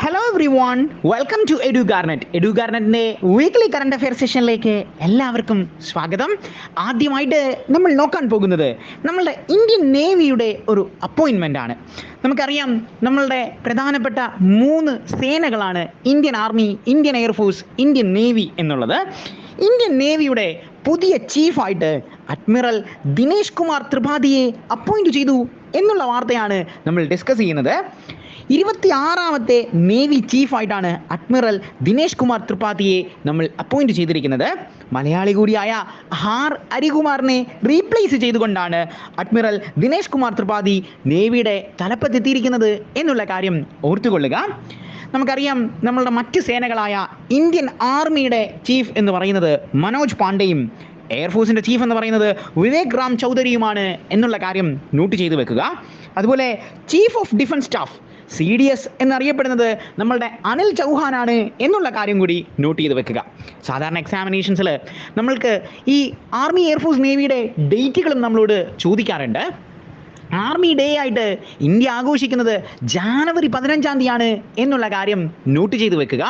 Hello everyone, welcome to എഡ്യൂഗാർനെറ്റിൻ്റെ weekly current affair സെഷനിലേക്ക് എല്ലാവർക്കും സ്വാഗതം. ആദ്യമായിട്ട് നമ്മൾ നോക്കാൻ പോകുന്നത് നമ്മളുടെ ഇന്ത്യൻ നേവിയുടെ ഒരു അപ്പോയിൻമെൻ്റ് ആണ്. നമുക്കറിയാം, നമ്മളുടെ പ്രധാനപ്പെട്ട 3 സേനകളാണ് Indian army, Indian air force, Indian navy എന്നുള്ളത്. ഇന്ത്യൻ നേവിയുടെ പുതിയ ചീഫായിട്ട് അഡ്മിറൽ ദിനേശ് കുമാർ ത്രിപാഠിയെ അപ്പോയിൻറ്റ് ചെയ്തു എന്നുള്ള വാർത്തയാണ് നമ്മൾ ഡിസ്കസ് ചെയ്യുന്നത്. 26ാമത്തെ നേവി ചീഫായിട്ടാണ് അഡ്മിറൽ ദിനേശ് കുമാർ ത്രിപാഠിയെ നമ്മൾ അപ്പോയിൻറ്റ് ചെയ്തിരിക്കുന്നത്. മലയാളി കൂടിയായ ആർ ഹരികുമാറിനെ റീപ്ലേസ് ചെയ്തുകൊണ്ടാണ് അഡ്മിറൽ ദിനേശ് കുമാർ ത്രിപാഠി നേവിയുടെ തലപ്പത്തെത്തിയിരിക്കുന്നത് എന്നുള്ള കാര്യം ഓർത്തുകൊള്ളുക. നമുക്കറിയാം, നമ്മളുടെ മറ്റ് സേനകളായ ഇന്ത്യൻ ആർമിയുടെ ചീഫ് എന്ന് പറയുന്നത് മനോജ് പാണ്ഡെയും എയർഫോഴ്സിൻ്റെ ചീഫ് എന്ന് പറയുന്നത് വിവേക് റാം ചൗധരിയുമാണ് എന്നുള്ള കാര്യം നോട്ട് ചെയ്തു വെക്കുക. അതുപോലെ chief of defence staff CDS എന്നറിയപ്പെടുന്നത് നമ്മളുടെ അനിൽ ചൗഹാനാണ് എന്നുള്ള കാര്യം കൂടി നോട്ട് ചെയ്ത് വെക്കുക. സാധാരണ എക്സാമിനേഷൻസിൽ നമ്മൾക്ക് ഈ ആർമി, എയർഫോഴ്സ്, നേവിയുടെ ഡേറ്റുകളും നമ്മളോട് ചോദിക്കാറുണ്ട്. ആർമി ഡേ ആയിട്ട് ഇന്ത്യ ആഘോഷിക്കുന്നത് ജാനുവരി 15-ാം തീയതിയാണ് എന്നുള്ള കാര്യം നോട്ട് ചെയ്ത് വെക്കുക.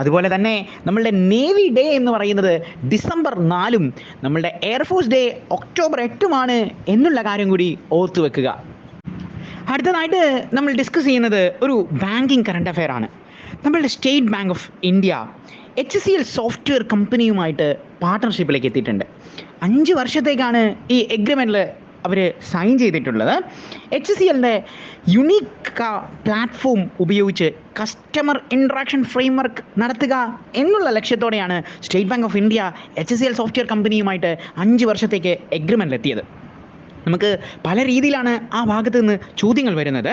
അതുപോലെ തന്നെ നമ്മളുടെ നേവി ഡേ എന്ന് പറയുന്നത് ഡിസംബർ 4-ഉം നമ്മളുടെ എയർഫോഴ്സ് ഡേ ഒക്ടോബർ 8-ഉമാണ് എന്നുള്ള കാര്യം കൂടി ഓർത്തു വെക്കുക. അടുത്തതായിട്ട് നമ്മൾ ഡിസ്കസ് ചെയ്യുന്നത് ഒരു ബാങ്കിങ് കറണ്ട് അഫെയർ ആണ്. നമ്മളുടെ State Bank of India HCL software കമ്പനിയുമായിട്ട് പാർട്ട്ണർഷിപ്പിലേക്ക് എത്തിയിട്ടുണ്ട്. 5 വർഷത്തേക്കാണ് ഈ എഗ്രിമെൻറ്റിൽ അവർ സൈൻ ചെയ്തിട്ടുള്ളത്. HCLൻ്റെ യുണീക്ക് പ്ലാറ്റ്ഫോം ഉപയോഗിച്ച് കസ്റ്റമർ ഇൻട്രാക്ഷൻ ഫ്രെയിംവർക്ക് നടത്തുക എന്നുള്ള ലക്ഷ്യത്തോടെയാണ് State Bank of India HCL software കമ്പനിയുമായിട്ട് 5 വർഷത്തേക്ക് എഗ്രിമെൻറ്റിലെത്തിയത്. നമുക്ക് പല രീതിയിലാണ് ആ ഭാഗത്ത് നിന്ന് ചോദ്യങ്ങൾ വരുന്നത്.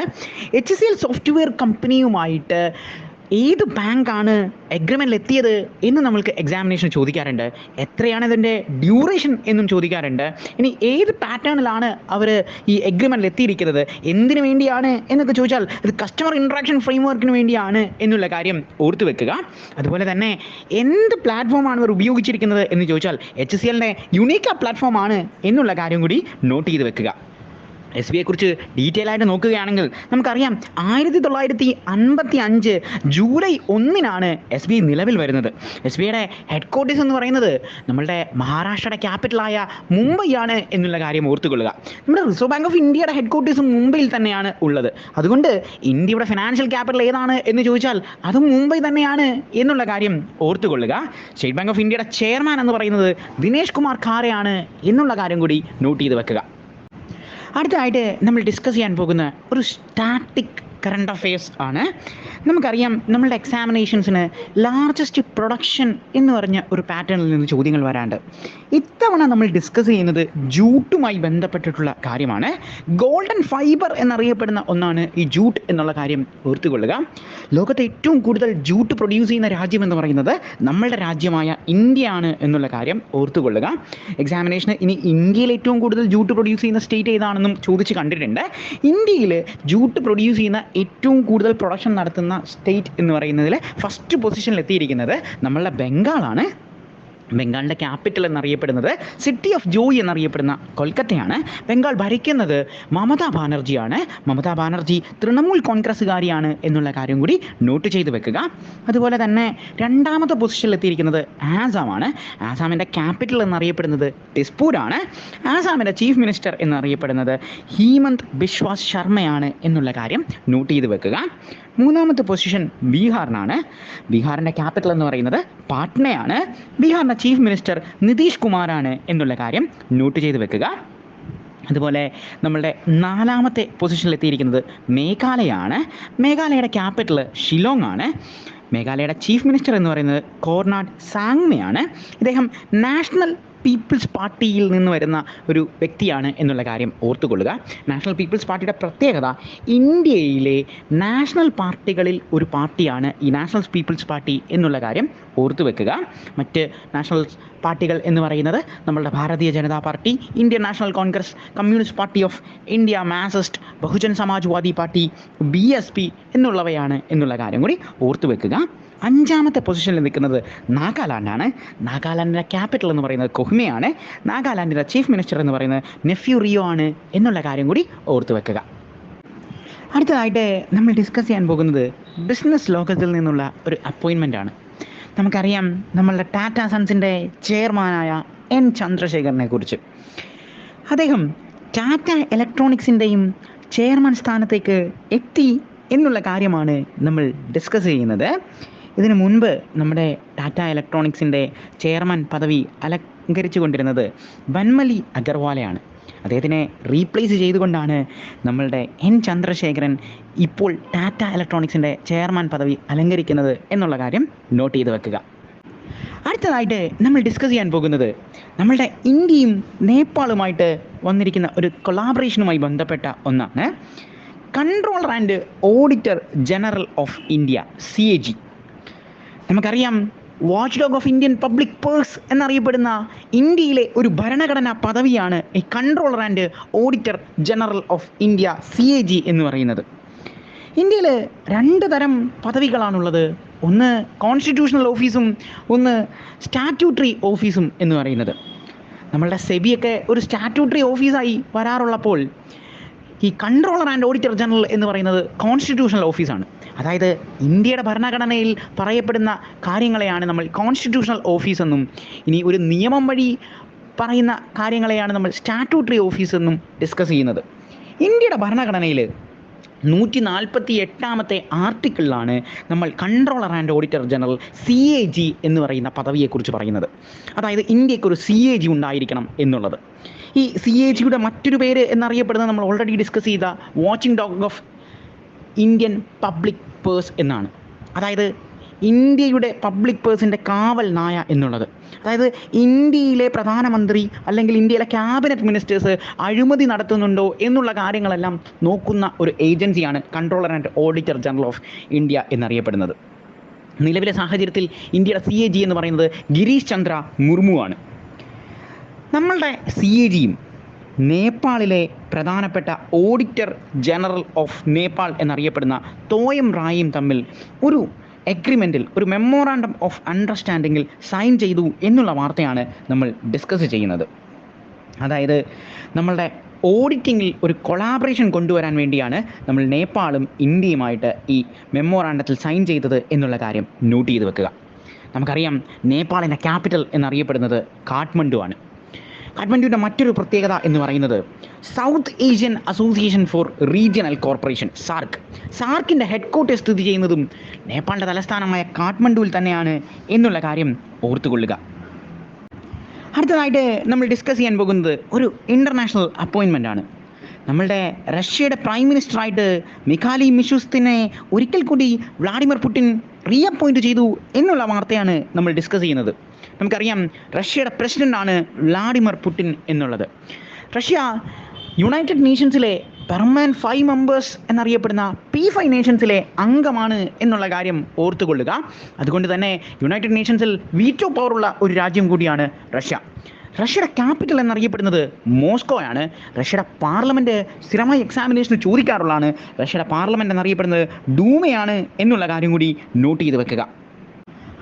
HCL സോഫ്റ്റ്വെയർ കമ്പനിയുമായിട്ട് ഏത് ബാങ്കാണ് എഗ്രിമെൻറ്റിൽ എത്തിയത് എന്ന് നമ്മൾക്ക് എക്സാമിനേഷൻ ചോദിക്കാറുണ്ട്. എത്രയാണ് ഇതിൻ്റെ ഡ്യൂറേഷൻ എന്നും ചോദിക്കാറുണ്ട്. ഇനി ഏത് പാറ്റേണിലാണ് അവർ ഈ എഗ്രിമെൻറ്റിൽ എത്തിയിരിക്കുന്നത്, എന്തിനു വേണ്ടിയാണ് എന്നൊക്കെ ചോദിച്ചാൽ ഇത് കസ്റ്റമർ ഇൻട്രാക്ഷൻ ഫ്രെയിംവർക്കിന് വേണ്ടിയാണ് എന്നുള്ള കാര്യം ഓർത്തു വെക്കുക. അതുപോലെ തന്നെ എന്ത് പ്ലാറ്റ്ഫോമാണ് അവർ ഉപയോഗിച്ചിരിക്കുന്നത് എന്ന് ചോദിച്ചാൽ HCLൻ്റെ യുണീക്ക് പ്ലാറ്റ്ഫോമാണ് എന്നുള്ള കാര്യം കൂടി നോട്ട് ചെയ്ത് വെക്കുക. SBIയെ കുറിച്ച് ഡീറ്റെയിൽ ആയിട്ട് നോക്കുകയാണെങ്കിൽ നമുക്കറിയാം, 1955 ജൂലൈ 1-നാണ് SBI നിലവിൽ വരുന്നത്. SBIയുടെ ഹെഡ് ക്വാർട്ടേഴ്സ് എന്ന് പറയുന്നത് നമ്മളുടെ മഹാരാഷ്ട്രയുടെ ക്യാപിറ്റലായ മുംബൈയാണ് എന്നുള്ള കാര്യം ഓർത്തുകൊള്ളുക. നമ്മുടെ റിസർവ് ബാങ്ക് ഓഫ് ഇന്ത്യയുടെ ഹെഡ് ക്വാർട്ടേഴ്സും മുംബൈയിൽ തന്നെയാണ് ഉള്ളത്. അതുകൊണ്ട് ഇന്ത്യയുടെ ഫിനാൻഷ്യൽ ക്യാപിറ്റൽ ഏതാണ് എന്ന് ചോദിച്ചാൽ അതും മുംബൈ തന്നെയാണ് എന്നുള്ള കാര്യം ഓർത്തുകൊള്ളുക. സ്റ്റേറ്റ് ബാങ്ക് ഓഫ് ഇന്ത്യയുടെ ചെയർമാൻ എന്ന് പറയുന്നത് ദിനേശ് കുമാർ ഖാരെയാണ് എന്നുള്ള കാര്യം കൂടി നോട്ട് ചെയ്ത് വെക്കുക. അടുത്തതായിട്ട് നമ്മൾ ഡിസ്കസ് ചെയ്യാൻ പോകുന്ന ഒരു സ്റ്റാറ്റിക് കറണ്ട് അഫെയർസ് ആണ്. നമുക്കറിയാം, നമ്മളുടെ എക്സാമിനേഷൻസിന് ലാർജസ്റ്റ് പ്രൊഡക്ഷൻ എന്ന് പറഞ്ഞ ഒരു പാറ്റേണിൽ നിന്ന് ചോദ്യങ്ങൾ വരാണ്ട്. ഇത്തവണ നമ്മൾ ഡിസ്കസ് ചെയ്യുന്നത് ജൂട്ടുമായി ബന്ധപ്പെട്ടിട്ടുള്ള കാര്യമാണ്. ഗോൾഡൻ ഫൈബർ എന്നറിയപ്പെടുന്ന ഒന്നാണ് ഈ ജൂട്ട് എന്നുള്ള കാര്യം ഓർത്തുകൊള്ളുക. ലോകത്തെ ഏറ്റവും കൂടുതൽ ജൂട്ട് പ്രൊഡ്യൂസ് ചെയ്യുന്ന രാജ്യം എന്ന് പറയുന്നത് നമ്മളുടെ രാജ്യമായ ഇന്ത്യയാണ് എന്നുള്ള കാര്യം ഓർത്തുകൊള്ളുക. എക്സാമിനേഷന് ഇനി ഇന്ത്യയിൽ ഏറ്റവും കൂടുതൽ ജൂട്ട് പ്രൊഡ്യൂസ് ചെയ്യുന്ന സ്റ്റേറ്റ് ഏതാണെന്നും ചോദിച്ച് കണ്ടിട്ടുണ്ട്. ഇന്ത്യയിൽ ജൂട്ട് പ്രൊഡ്യൂസ് ചെയ്യുന്ന ഏറ്റവും കൂടുതൽ പ്രൊഡക്ഷൻ നടത്തുന്ന സ്റ്റേറ്റ് എന്ന് പറയുന്നതിൽ ഫസ്റ്റ് പൊസിഷനിൽ എത്തിയിരിക്കുന്നത് നമ്മളുടെ ബംഗാളാണ്. ബംഗാളിൻ്റെ ക്യാപിറ്റൽ എന്നറിയപ്പെടുന്നത് സിറ്റി ഓഫ് ജോയ് എന്നറിയപ്പെടുന്ന കൊൽക്കത്തയാണ്. ബംഗാൾ ഭരിക്കുന്നത് മമതാ ബാനർജിയാണ്. മമതാ ബാനർജി തൃണമൂൽ കോൺഗ്രസ്സുകാരിയാണ് എന്നുള്ള കാര്യം കൂടി നോട്ട് ചെയ്ത് വെക്കുക. അതുപോലെ തന്നെ 2ാമത്തെ പൊസിഷനിൽ എത്തിയിരിക്കുന്നത് ആസാമാണ്. ആസാമിൻ്റെ ക്യാപിറ്റൽ എന്നറിയപ്പെടുന്നത് ദിസ്പൂരാണ്. ആസാമിൻ്റെ ചീഫ് മിനിസ്റ്റർ എന്നറിയപ്പെടുന്നത് ഹീമന്ത് ബിശ്വാസ് ശർമ്മയാണ് എന്നുള്ള കാര്യം നോട്ട് ചെയ്ത് വെക്കുക. 3ാമത്തെ പൊസിഷൻ ബീഹാറിനാണ്. ബീഹാറിൻ്റെ ക്യാപിറ്റൽ എന്ന് പറയുന്നത് പാട്നയാണ്. ബീഹാറിൻ്റെ ചീഫ് മിനിസ്റ്റർ നിതീഷ് കുമാറാണ് എന്നുള്ള കാര്യം നോട്ട് ചെയ്ത് വെക്കുക. അതുപോലെ നമ്മളുടെ 4ാമത്തെ പൊസിഷനിൽ എത്തിയിരിക്കുന്നത് മേഘാലയയാണ്. മേഘാലയയുടെ ക്യാപിറ്റൽ ഷിലോങ് ആണ്. മേഘാലയയുടെ ചീഫ് മിനിസ്റ്റർ എന്ന് പറയുന്നത് കോർണാഡ് സാങ്മയാണ്. ഇദ്ദേഹം നാഷണൽ പീപ്പിൾസ് പാർട്ടിയിൽ നിന്ന് വരുന്ന ഒരു വ്യക്തിയാണ് എന്നുള്ള കാര്യം ഓർത്തുകൊള്ളുക. നാഷണൽ പീപ്പിൾസ് പാർട്ടിയുടെ പ്രത്യേകത ഇന്ത്യയിലെ നാഷണൽ പാർട്ടികളിൽ ഒരു പാർട്ടിയാണ് ഈ നാഷണൽ പീപ്പിൾസ് പാർട്ടി എന്നുള്ള കാര്യം ഓർത്തു വെക്കുക. മറ്റ് നാഷണൽ പാർട്ടികൾ എന്ന് പറയുന്നത് നമ്മളുടെ Bharatiya Janata party, Indian national Congress, communist party of India, Marxist, Bahujan Samajwadi party, BSP എന്നുള്ളവയാണ് എന്നുള്ള കാര്യം കൂടി ഓർത്തു വെക്കുക. 5ാമത്തെ പൊസിഷനിൽ നിൽക്കുന്നത് നാഗാലാൻഡാണ്. നാഗാലാൻഡിൻ്റെ ക്യാപിറ്റൽ എന്ന് പറയുന്നത് കൊഹിമയാണ്. നാഗാലാൻഡിൻ്റെ ചീഫ് മിനിസ്റ്റർ എന്ന് പറയുന്നത് നെഫ്യൂ റിയോ ആണ് എന്നുള്ള കാര്യം കൂടി ഓർത്തു വെക്കുക. അടുത്തതായിട്ട് നമ്മൾ ഡിസ്കസ് ചെയ്യാൻ പോകുന്നത് ബിസിനസ് ലോകത്തിൽ നിന്നുള്ള ഒരു അപ്പോയിൻമെൻ്റ് ആണ്. നമുക്കറിയാം നമ്മളുടെ ടാറ്റ സൺസിൻ്റെ ചെയർമാനായ എൻ ചന്ദ്രശേഖരനെ കുറിച്ച്. അദ്ദേഹം ടാറ്റ ഇലക്ട്രോണിക്സിൻ്റെയും ചെയർമാൻ സ്ഥാനത്തേക്ക് എത്തി എന്നുള്ള കാര്യമാണ് നമ്മൾ ഡിസ്കസ് ചെയ്യുന്നത്. ഇതിനു മുൻപ് നമ്മുടെ ടാറ്റ ഇലക്ട്രോണിക്സിൻ്റെ ചെയർമാൻ പദവി അലങ്കരിച്ചു കൊണ്ടിരുന്നത് വൻമലി അഗർവാലയാണ്. അദ്ദേഹത്തിനെ റീപ്ലേസ് ചെയ്തുകൊണ്ടാണ് നമ്മളുടെ എൻ ചന്ദ്രശേഖരൻ ഇപ്പോൾ ടാറ്റ ഇലക്ട്രോണിക്സിൻ്റെ ചെയർമാൻ പദവി അലങ്കരിക്കുന്നത് എന്നുള്ള കാര്യം നോട്ട് ചെയ്ത് വെക്കുക. അടുത്തതായിട്ട് നമ്മൾ ഡിസ്കസ് ചെയ്യാൻ പോകുന്നത് നമ്മളുടെ ഇന്ത്യയും നേപ്പാളുമായിട്ട് വന്നിരിക്കുന്ന ഒരു കൊളാബറേഷനുമായി ബന്ധപ്പെട്ട ഒന്നാണ്. Controller and auditor general of India CAG. നമുക്കറിയാം watch dog of Indian public purse എന്നറിയപ്പെടുന്ന ഇന്ത്യയിലെ ഒരു ഭരണഘടനാ പദവിയാണ് ഈ controller and auditor general of India CAG എന്ന് പറയുന്നത്. ഇന്ത്യയിൽ 2 തരം പദവികളാണുള്ളത്. ഒന്ന് കോൺസ്റ്റിറ്റ്യൂഷണൽ ഓഫീസും ഒന്ന് സ്റ്റാറ്റ്യൂട്ടറി ഓഫീസും എന്ന് പറയുന്നത്. നമ്മളുടെ സെബിയൊക്കെ ഒരു സ്റ്റാറ്റ്യൂട്ടറി ഓഫീസായി വരാറുള്ളപ്പോൾ ഈ കൺട്രോളർ ആൻഡ് ഓഡിറ്റർ ജനറൽ എന്ന് പറയുന്നത് കോൺസ്റ്റിറ്റ്യൂഷണൽ ഓഫീസാണ്. അതായത് ഇന്ത്യയുടെ ഭരണഘടനയിൽ പറയപ്പെടുന്ന കാര്യങ്ങളെയാണ് നമ്മൾ കോൺസ്റ്റിറ്റ്യൂഷണൽ ഓഫീസ് എന്നും, ഇനി ഒരു നിയമം വഴി പറയുന്ന കാര്യങ്ങളെയാണ് നമ്മൾ സ്റ്റാറ്റ്യൂട്ടറി ഓഫീസ് എന്നും ഡിസ്കസ് ചെയ്യുന്നത്. ഇന്ത്യയുടെ ഭരണഘടനയിൽ 148ാമത്തെ ആർട്ടിക്കിളിലാണ് നമ്മൾ controller and auditor general CAG എന്ന് പറയുന്ന പദവിയെക്കുറിച്ച് പറയുന്നത്. അതായത് ഇന്ത്യക്കൊരു CAG ഉണ്ടായിരിക്കണം എന്നുള്ളത്. ഈ CAGയുടെ മറ്റൊരു പേര് എന്നറിയപ്പെടുന്നത് നമ്മൾ ഓൾറെഡി ഡിസ്കസ് ചെയ്ത watching dog of Indian public purse എന്നാണ്. അതായത് ഇന്ത്യയുടെ പബ്ലിക് പേഴ്സിൻ്റെ കാവൽ നായ എന്നുള്ളത്. അതായത് ഇന്ത്യയിലെ പ്രധാനമന്ത്രി അല്ലെങ്കിൽ ഇന്ത്യയിലെ ക്യാബിനറ്റ് മിനിസ്റ്റേഴ്സ് അഴിമതി നടത്തുന്നുണ്ടോ എന്നുള്ള കാര്യങ്ങളെല്ലാം നോക്കുന്ന ഒരു ഏജൻസിയാണ് controller and auditor general of India എന്നറിയപ്പെടുന്നത്. നിലവിലെ സാഹചര്യത്തിൽ ഇന്ത്യയുടെ CAG എന്ന് പറയുന്നത് ഗിരീഷ് ചന്ദ്ര മുർമുവാണ്. നമ്മളുടെ CAGയും നേപ്പാളിലെ പ്രധാനപ്പെട്ട ഓഡിറ്റർ ജനറൽ ഓഫ് നേപ്പാൾ എന്നറിയപ്പെടുന്ന തോയം റായും തമ്മിൽ ഒരു എഗ്രിമെൻറ്റിൽ, ഒരു മെമ്മോറാണ്ടം ഓഫ് അണ്ടർസ്റ്റാൻഡിങ്ങിൽ സൈൻ ചെയ്തു എന്നുള്ള വാർത്തയാണ് നമ്മൾ ഡിസ്കസ് ചെയ്യുന്നത്. അതായത് നമ്മളുടെ ഓഡിറ്റിങ്ങിൽ ഒരു കൊളാബറേഷൻ കൊണ്ടുവരാൻ വേണ്ടിയാണ് നമ്മൾ നേപ്പാളും ഇന്ത്യയുമായിട്ട് ഈ മെമ്മോറാണ്ടത്തിൽ സൈൻ ചെയ്തത് എന്നുള്ള കാര്യം നോട്ട് ചെയ്ത് വെക്കുക. നമുക്കറിയാം നേപ്പാളിൻ്റെ ക്യാപിറ്റൽ എന്നറിയപ്പെടുന്നത് കാഠ്മണ്ഡു ആണ്. കാഠ്മണ്ഡുവിൻ്റെ മറ്റൊരു പ്രത്യേകത എന്ന് പറയുന്നത് South Asian Association for Regional Corporation സാർക്കിൻ്റെ ഹെഡ്ക്വാർട്ടേഴ്സ് സ്ഥിതി ചെയ്യുന്നതും നേപ്പാളിൻ്റെ തലസ്ഥാനമായ കാഠ്മണ്ഡുവിൽ തന്നെയാണ് എന്നുള്ള കാര്യം ഓർത്തുകൊള്ളുക. അടുത്തതായിട്ട് നമ്മൾ ഡിസ്കസ് ചെയ്യാൻ പോകുന്നത് ഒരു ഇൻ്റർനാഷണൽ അപ്പോയിൻമെൻ്റ് ആണ്. നമ്മളുടെ റഷ്യയുടെ പ്രൈം മിനിസ്റ്ററായിട്ട് മിഖാലി മിഷുസ്തിനെ ഒരിക്കൽ കൂടി വ്ളാഡിമിർ പുടിൻ റീഅപ്പോയിൻറ്റ് ചെയ്തു എന്നുള്ള വാർത്തയാണ് നമ്മൾ ഡിസ്കസ് ചെയ്യുന്നത്. നമുക്കറിയാം റഷ്യയുടെ പ്രസിഡൻ്റാണ് വ്ളാഡിമിർ പുടിൻ എന്നുള്ളത്. റഷ്യ യുണൈറ്റഡ് നേഷൻസിലെ പെർമനൻറ്റ് 5 മെമ്പേഴ്സ് എന്നറിയപ്പെടുന്ന P5 നേഷൻസിലെ അംഗമാണ് എന്നുള്ള കാര്യം ഓർത്തുകൊള്ളുക. അതുകൊണ്ട് തന്നെ യുണൈറ്റഡ് നേഷൻസിൽ വീറ്റോ പവറുള്ള ഒരു രാജ്യം കൂടിയാണ് റഷ്യ. റഷ്യയുടെ ക്യാപിറ്റൽ എന്നറിയപ്പെടുന്നത് മോസ്കോയാണ്. റഷ്യയുടെ പാർലമെൻറ്റ് സ്ഥിരമായി എക്സാമിനേഷന് ചോദിക്കാറുള്ളതാണ്. റഷ്യയുടെ പാർലമെൻറ്റ് എന്നറിയപ്പെടുന്നത് ഡൂമയാണ് എന്നുള്ള കാര്യം കൂടി നോട്ട് ചെയ്ത് വെക്കുക.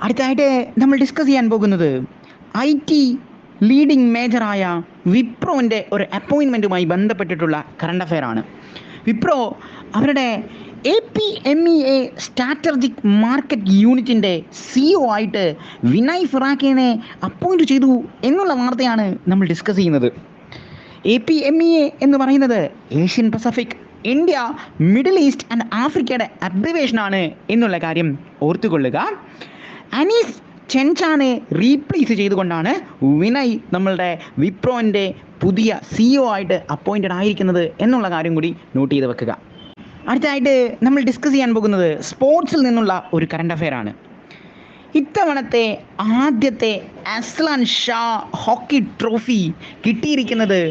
അടുത്തതായിട്ട് നമ്മൾ ഡിസ്കസ് ചെയ്യാൻ പോകുന്നത് IT ലീഡിംഗ് മേജറായ വിപ്രോൻ്റെ ഒരു അപ്പോയിൻമെൻറ്റുമായി ബന്ധപ്പെട്ടിട്ടുള്ള കറണ്ട് അഫെയർ ആണ്. വിപ്രോ അവരുടെ APMEA സ്ട്രാറ്റജിക് മാർക്കറ്റ് യൂണിറ്റിൻ്റെ CEO ആയിട്ട് വിനയ് ഫിറാക്കിനെ അപ്പോയിൻറ്റ് ചെയ്തു എന്നുള്ള വാർത്തയാണ് നമ്മൾ ഡിസ്കസ് ചെയ്യുന്നത്. APMEA എന്ന് പറയുന്നത് Asian Pacific, India, middle east and ആഫ്രിക്കയുടെ അബ്രിവേഷനാണ് എന്നുള്ള കാര്യം ഓർത്തുകൊള്ളുക. അനീസ് ചെൻചാനെ റീപ്ലേസ് ചെയ്തുകൊണ്ടാണ് വിനയ് നമ്മളുടെ വിപ്രോൻ്റെ പുതിയ CEO ആയിട്ട് അപ്പോയിൻറ്റഡ് ആയിരിക്കുന്നത് എന്നുള്ള കാര്യം കൂടി നോട്ട് ചെയ്ത് വെക്കുക. അടുത്തതായിട്ട് നമ്മൾ ഡിസ്കസ് ചെയ്യാൻ പോകുന്നത് സ്പോർട്സിൽ നിന്നുള്ള ഒരു കറണ്ട് അഫെയർ ആണ്. ഇത്തവണത്തെ ആദ്യത്തെ അസ്ലാൻ ഷാ ഹോക്കി ട്രോഫി കിട്ടിയിരിക്കുന്നത്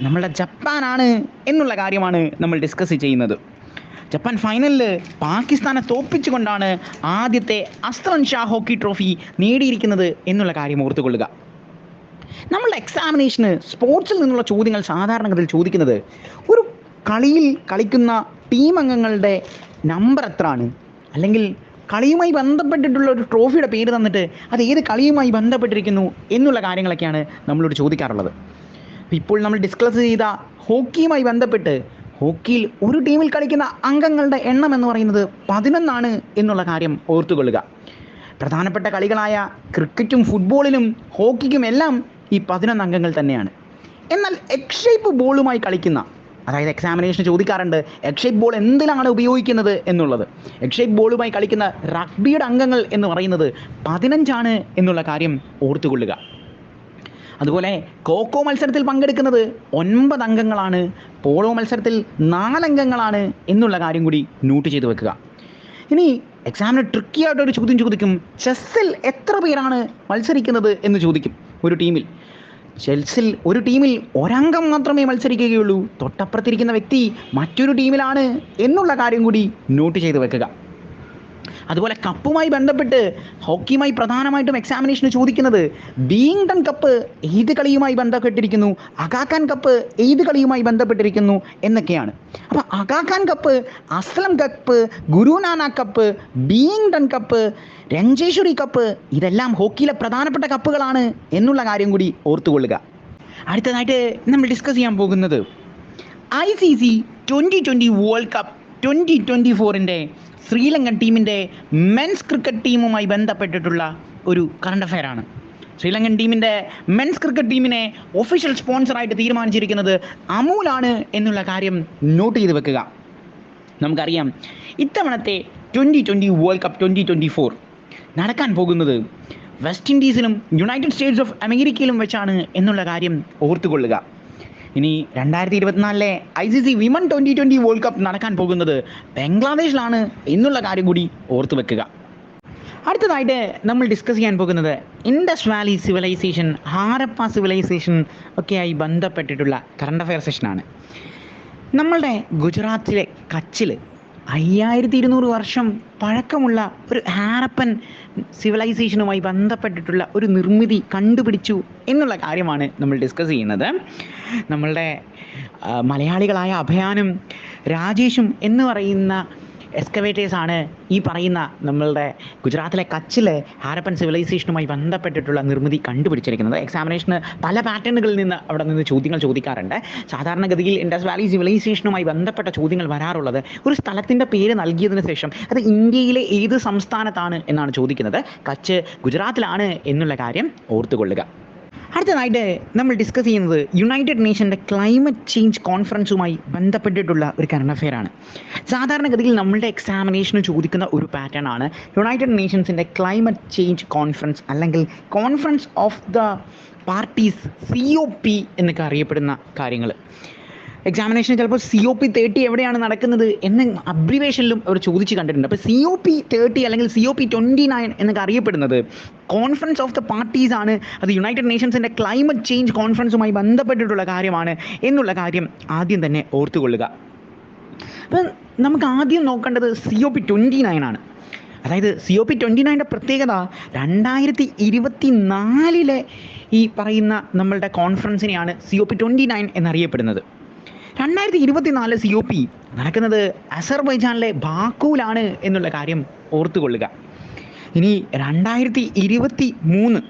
നമ്മളുടെ ജപ്പാനാണ് എന്നുള്ള കാര്യമാണ് നമ്മൾ ഡിസ്കസ് ചെയ്യുന്നത്. ജപ്പാൻ ഫൈനലിൽ പാകിസ്ഥാനെ തോൽപ്പിച്ചുകൊണ്ടാണ് ആദ്യത്തെ അസ്ലാൻ ഷാ ഹോക്കി ട്രോഫി നേടിയിരിക്കുന്നത് എന്നുള്ള കാര്യം ഓർത്തുകൊള്ളുക. നമ്മളുടെ എക്സാമിനേഷന് സ്പോർട്സിൽ നിന്നുള്ള ചോദ്യങ്ങൾ സാധാരണഗതിയിൽ ചോദിക്കുന്നത് ഒരു കളിയിൽ കളിക്കുന്ന ടീം അംഗങ്ങളുടെ നമ്പർ എത്രയാണ്, അല്ലെങ്കിൽ കളിയുമായി ബന്ധപ്പെട്ടിട്ടുള്ള ഒരു ട്രോഫിയുടെ പേര് തന്നിട്ട് അത് ഏത് കളിയുമായി ബന്ധപ്പെട്ടിരിക്കുന്നു എന്നുള്ള കാര്യങ്ങളൊക്കെയാണ് നമ്മളോട് ചോദിക്കാറുള്ളത്. ഇപ്പോൾ നമ്മൾ ഡിസ്കസ് ചെയ്ത ഹോക്കിയുമായി ബന്ധപ്പെട്ട് ഹോക്കിയിൽ ഒരു ടീമിൽ കളിക്കുന്ന അംഗങ്ങളുടെ എണ്ണം എന്ന് പറയുന്നത് 11 എന്നുള്ള കാര്യം ഓർത്തുകൊള്ളുക. പ്രധാനപ്പെട്ട കളികളായ ക്രിക്കറ്റും ഫുട്ബോളിലും ഹോക്കിക്കും എല്ലാം ഈ 11 അംഗങ്ങൾ തന്നെയാണ്. എന്നാൽ എഗ് ഷേപ്പ് ബോളുമായി കളിക്കുന്ന, അതായത് എക്സാമിനേഷൻ ചോദിക്കാറുണ്ട് എഗ് ഷേപ്പ് ബോൾ എന്തിനാണ് ഉപയോഗിക്കുന്നത് എന്നുള്ളത്. എഗ് ഷേപ്പ് ബോളുമായി കളിക്കുന്ന റഗ്ബിയുടെ അംഗങ്ങൾ എന്ന് പറയുന്നത് 15 എന്നുള്ള കാര്യം ഓർത്തുകൊള്ളുക. അതുപോലെ ഖോഖോ മത്സരത്തിൽ പങ്കെടുക്കുന്നത് 9 അംഗങ്ങളാണ്, പോളോ മത്സരത്തിൽ 4 അംഗങ്ങളാണ് എന്നുള്ള കാര്യം കൂടി നോട്ട് ചെയ്ത് വെക്കുക. ഇനി എക്സാമിന് ട്രിക്കി ആയിട്ടൊരു ചോദ്യം ചോദിക്കും, ചെസ്സിൽ എത്ര പേരാണ് മത്സരിക്കുന്നത് എന്ന് ചോദിക്കും. ചെസ്സിൽ ഒരു ടീമിൽ ഒരംഗം മാത്രമേ മത്സരിക്കുകയുള്ളൂ, തൊട്ടപ്പുറത്തിരിക്കുന്ന വ്യക്തി മറ്റൊരു ടീമിലാണ് എന്നുള്ള കാര്യം കൂടി നോട്ട് ചെയ്ത് വെക്കുക. അതുപോലെ കപ്പുമായി ബന്ധപ്പെട്ട് ഹോക്കിയുമായി പ്രധാനമായിട്ടും എക്സാമിനേഷന് ചോദിക്കുന്നത് ബീയിങ്ടൺ കപ്പ് ഏത് കളിയുമായി ബന്ധപ്പെട്ടിരിക്കുന്നു, അഗാഖാൻ കപ്പ് ഏത് കളിയുമായി ബന്ധപ്പെട്ടിരിക്കുന്നു എന്നൊക്കെയാണ്. അപ്പോൾ Aga Khan cup, Aslam cup, Guru Nanak cup, Beighton cup, Ranjeshwari cup ഇതെല്ലാം ഹോക്കിയിലെ പ്രധാനപ്പെട്ട കപ്പുകളാണ് എന്നുള്ള കാര്യം കൂടി ഓർത്തുകൊള്ളുക. അടുത്തതായിട്ട് നമ്മൾ ഡിസ്കസ് ചെയ്യാൻ പോകുന്നത് ICC T20 world cup 2024 Sri Lankan ടീമിൻ്റെ മെൻസ് ക്രിക്കറ്റ് ടീമുമായി ബന്ധപ്പെട്ടിട്ടുള്ള ഒരു കറണ്ട് അഫെയർ ആണ്. ശ്രീലങ്കൻ ടീമിൻ്റെ മെൻസ് ക്രിക്കറ്റ് ടീമിനെ ഒഫീഷ്യൽ സ്പോൺസറായിട്ട് തീരുമാനിച്ചിരിക്കുന്നത് അമൂലാണ് എന്നുള്ള കാര്യം നോട്ട് ചെയ്ത് വെക്കുക. നമുക്കറിയാം ഇത്തവണത്തെ T20 വേൾഡ് കപ്പ് 2024 നടക്കാൻ പോകുന്നത് വെസ്റ്റ് ഇൻഡീസിലും യുണൈറ്റഡ് സ്റ്റേറ്റ്സ് ഓഫ് അമേരിക്കയിലും വെച്ചാണ് എന്നുള്ള കാര്യം ഓർത്തുകൊള്ളുക. ഇനി 2024 ICC women T20 world cup നടക്കാൻ പോകുന്നത് ബംഗ്ലാദേശിലാണ് എന്നുള്ള കാര്യം കൂടി ഓർത്തു വെക്കുക. അടുത്തതായിട്ട് നമ്മൾ ഡിസ്കസ് ചെയ്യാൻ പോകുന്നത് Indus valley civilisation, Harappa civilisation ഒക്കെയായി ബന്ധപ്പെട്ടിട്ടുള്ള കറണ്ട് അഫെയർ സെഷനാണ്. നമ്മളുടെ ഗുജറാത്തിലെ കച്ചിൽ 5200 വർഷം പഴക്കമുള്ള ഒരു ഹാരപ്പൻ സിവിലൈസേഷനുമായി ബന്ധപ്പെട്ടിട്ടുള്ള ഒരു നിർമ്മിതി കണ്ടുപിടിച്ചു എന്നുള്ള കാര്യമാണ് നമ്മൾ ഡിസ്കസ് ചെയ്യുന്നത്. നമ്മളുടെ മലയാളികളായ അഭയാനും രാജേഷും എന്ന് പറയുന്ന എക്സ്കവേറ്റേഴ്സാണ് ഈ പറയുന്ന നമ്മളുടെ ഗുജറാത്തിലെ കച്ചിലെ ഹാരപ്പൻ സിവിലൈസേഷനുമായി ബന്ധപ്പെട്ടിട്ടുള്ള നിർമ്മിതി കണ്ടുപിടിച്ചിരിക്കുന്നത്. എക്സാമിനേഷന് പല പാറ്റേണുകളിൽ നിന്ന് അവിടെ നിന്ന് ചോദ്യങ്ങൾ ചോദിക്കാറുണ്ട്. സാധാരണഗതിയിൽ ഇൻഡസ് വാലി സിവിലൈസേഷനുമായി ബന്ധപ്പെട്ട ചോദ്യങ്ങൾ വരാറുള്ളത് ഒരു സ്ഥലത്തിൻ്റെ പേര് നൽകിയതിന് ശേഷം അത് ഇന്ത്യയിലെ ഏത് സംസ്ഥാനത്താണ് എന്നാണ് ചോദിക്കുന്നത്. കച്ച് ഗുജറാത്തിലാണ് എന്നുള്ള കാര്യം ഓർത്തുകൊള്ളുക. അടുത്തതായിട്ട് നമ്മൾ ഡിസ്കസ് ചെയ്യുന്നത് യുണൈറ്റഡ് നേഷൻ്റെ ക്ലൈമറ്റ് ചേഞ്ച് കോൺഫറൻസുമായി ബന്ധപ്പെട്ടിട്ടുള്ള ഒരു കറണ്ട് അഫെയർ ആണ്. സാധാരണഗതിയിൽ നമ്മളുടെ എക്സാമിനേഷന് ചോദിക്കുന്ന ഒരു പാറ്റേൺ ആണ് യുണൈറ്റഡ് നേഷൻസിൻ്റെ ക്ലൈമറ്റ് ചേഞ്ച് കോൺഫറൻസ്, അല്ലെങ്കിൽ conference of the parties, COP എന്നൊക്കെ അറിയപ്പെടുന്ന കാര്യങ്ങൾ. എക്സാമിനേഷന് ചിലപ്പോൾ COP30 എവിടെയാണ് നടക്കുന്നത് എന്ന് അബ്രിവേഷനിലും അവർ ചോദിച്ച് കണ്ടിട്ടുണ്ട്. അപ്പോൾ COP30 അല്ലെങ്കിൽ COP29 എന്നൊക്കെ അറിയപ്പെടുന്നത് കോൺഫറൻസ് ഓഫ് ദ പാർട്ടീസ് ആണ്. അത് യുണൈറ്റഡ് നേഷൻസിൻ്റെ ക്ലൈമറ്റ് ചേഞ്ച് കോൺഫറൻസുമായി ബന്ധപ്പെട്ടിട്ടുള്ള കാര്യമാണ് എന്നുള്ള കാര്യം ആദ്യം തന്നെ ഓർത്തുകൊള്ളുക. അപ്പം നമുക്ക് ആദ്യം നോക്കേണ്ടത് COP29 ആണ്. അതായത് COP29 പ്രത്യേകത 2024 ഈ പറയുന്ന നമ്മളുടെ കോൺഫറൻസിനെയാണ് COP29 എന്നറിയപ്പെടുന്നത്. 2024 COP നടക്കുന്നത് അസർബൈജാനിലെ ബാക്കുവിലാണ് എന്നുള്ള കാര്യം ഓർത്തുകൊള്ളുക. ഇനി 2023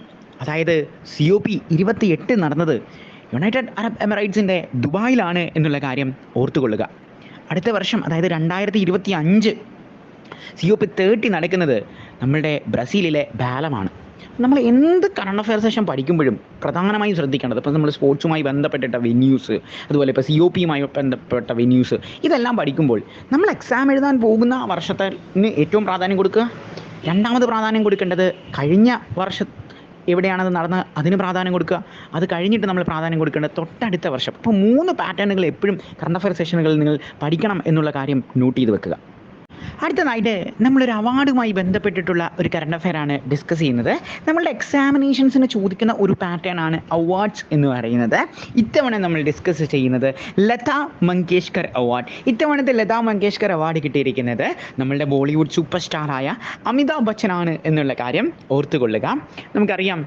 അതായത് COP28 നടന്നത് യുണൈറ്റഡ് അറബ് എമിറേറ്റ്സിൻ്റെ ദുബായിലാണ് എന്നുള്ള കാര്യം ഓർത്തുകൊള്ളുക. അടുത്ത വർഷം അതായത് 2025 COP30 നടക്കുന്നത് നമ്മളുടെ ബ്രസീലിലെ ബാലമാണ്. നമ്മൾ എന്ത് കറണ്ട് അഫെയർ സെഷൻ പഠിക്കുമ്പോഴും പ്രധാനമായും ശ്രദ്ധിക്കേണ്ടത്, ഇപ്പോൾ നമ്മൾ സ്പോർട്സുമായി ബന്ധപ്പെട്ടിട്ട വെന്യൂസ്, അതുപോലെ ഇപ്പോൾ COPയുമായി ബന്ധപ്പെട്ട വെന്യൂസ്, ഇതെല്ലാം പഠിക്കുമ്പോൾ നമ്മൾ എക്സാം എഴുതാൻ പോകുന്ന വർഷത്തിന് ഏറ്റവും പ്രാധാന്യം കൊടുക്കുക. രണ്ടാമത് പ്രാധാന്യം കൊടുക്കേണ്ടത് കഴിഞ്ഞ വർഷം എവിടെയാണത് നടന്നത് അതിന് പ്രാധാന്യം കൊടുക്കുക. അത് കഴിഞ്ഞിട്ട് നമ്മൾ പ്രാധാന്യം കൊടുക്കേണ്ടത് തൊട്ടടുത്ത വർഷം. അപ്പോൾ 3 പാറ്റേണുകൾ എപ്പോഴും കറണ്ട് അഫെയർ സെഷനുകളിൽ നിങ്ങൾ പഠിക്കണം എന്നുള്ള കാര്യം നോട്ട് ചെയ്ത് വെക്കുക. അടുത്തതായിട്ട് നമ്മളൊരു അവാർഡുമായി ബന്ധപ്പെട്ടിട്ടുള്ള ഒരു കറണ്ട് അഫെയർ ആണ് ഡിസ്കസ് ചെയ്യുന്നത്. നമ്മളുടെ എക്സാമിനേഷൻസിന് ചോദിക്കുന്ന ഒരു പാറ്റേൺ ആണ് അവാർഡ്സ് എന്ന് പറയുന്നത്. ഇത്തവണ നമ്മൾ ഡിസ്കസ് ചെയ്യുന്നത് ലതാ മങ്കേഷ്കർ അവാർഡ്. ഇത്തവണത്തെ ലതാ മങ്കേഷ്കർ അവാർഡ് കിട്ടിയിരിക്കുന്നത് നമ്മളുടെ ബോളിവുഡ് സൂപ്പർ സ്റ്റാറായ അമിതാഭ് ബച്ചനാണ് എന്നുള്ള കാര്യം ഓർത്തുകൊള്ളുക. നമുക്കറിയാം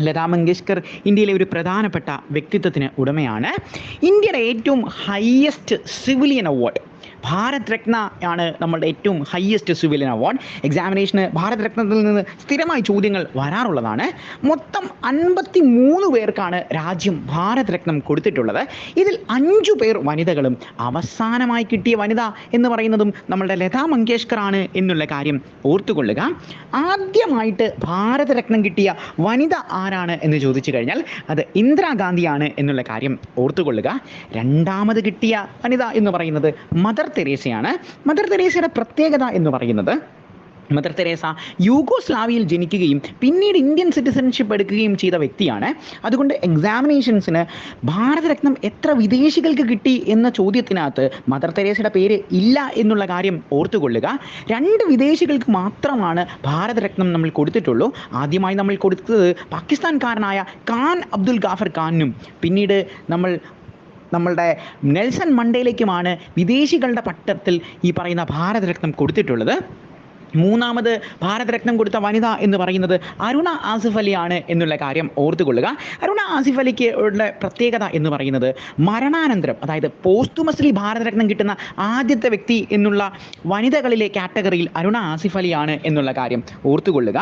ലതാ മങ്കേഷ്കർ ഇന്ത്യയിലെ ഒരു പ്രധാനപ്പെട്ട വ്യക്തിത്വത്തിന് ഉടമയാണ്. ഇന്ത്യയുടെ ഏറ്റവും highest civilian award Bharat Ratna ആണ് നമ്മളുടെ ഏറ്റവും ഹയസ്റ്റ് സിവിലിയൻ അവാർഡ്. എക്സാമിനേഷന് ഭാരത് രത്നത്തിൽ നിന്ന് സ്ഥിരമായി ചോദ്യങ്ങൾ വരാറുള്ളതാണ്. മൊത്തം 53 പേർക്കാണ് രാജ്യം ഭാരത് രത്നം കൊടുത്തിട്ടുള്ളത്. ഇതിൽ 5 പേർ വനിതകളും. അവസാനമായി കിട്ടിയ വനിത എന്ന് പറയുന്നതും നമ്മളുടെ ലതാ മങ്കേഷ്കർ ആണ് എന്നുള്ള കാര്യം ഓർത്തുകൊള്ളുക. ആദ്യമായിട്ട് ഭാരത് രത്നം കിട്ടിയ വനിത ആരാണ് എന്ന് ചോദിച്ചു കഴിഞ്ഞാൽ അത് ഇന്ദിരാഗാന്ധിയാണ് എന്നുള്ള കാര്യം ഓർത്തുകൊള്ളുക. രണ്ടാമത് കിട്ടിയ വനിത എന്ന് പറയുന്നത് മദർ തെരേസയാണ്. മദർ തെരേസയുടെ പ്രത്യേകത എന്ന് പറയുന്നത് മദർ തെരേസ യൂഗോസ്ലാവിയയിൽ ജനിക്കുകയും പിന്നീട് ഇന്ത്യൻ സിറ്റിസൺഷിപ്പ് എടുക്കുകയും ചെയ്ത വ്യക്തിയാണ്. അതുകൊണ്ട് എക്സാമിനേഷൻസിന് ഭാരതരത്നം എത്ര വിദേശികൾക്ക് കിട്ടി എന്ന ചോദ്യത്തിനകത്ത് മദർ തെരേസയുടെ പേര് ഇല്ല എന്നുള്ള കാര്യം ഓർത്തുകൊള്ളുക. 2 വിദേശികൾക്ക് മാത്രമാണ് ഭാരതരത്നം നമ്മൾ കൊടുത്തിട്ടുള്ളൂ. ആദ്യമായി നമ്മൾ കൊടുത്തത് പാകിസ്ഥാൻകാരനായ ഖാൻ അബ്ദുൽ ഗാഫർ ഖാനും പിന്നീട് നമ്മളുടെ നെൽസൺ മണ്ടേലയ്ക്കുമാണ് വിദേശികളുടെ പട്ടത്തിൽ ഈ പറയുന്ന ഭാരതരത്നം കൊടുത്തിട്ടുള്ളത്. മൂന്നാമത് ഭാരതരത്നം കൊടുത്ത വനിത എന്ന് പറയുന്നത് അരുണ ആസിഫ് അലിയാണ് എന്നുള്ള കാര്യം ഓർത്തുകൊള്ളുക. അരുണ ആസിഫ് അലിക്ക് ഉള്ള പ്രത്യേകത എന്ന് പറയുന്നത് മരണാനന്തരം, അതായത് പോസ്റ്റുമസ്ലി ഭാരതരത്നം കിട്ടുന്ന ആദ്യത്തെ വ്യക്തി എന്നുള്ള വനിതകളിലെ കാറ്റഗറിയിൽ അരുണ ആസിഫ് അലിയാണ് എന്നുള്ള കാര്യം ഓർത്തുകൊള്ളുക.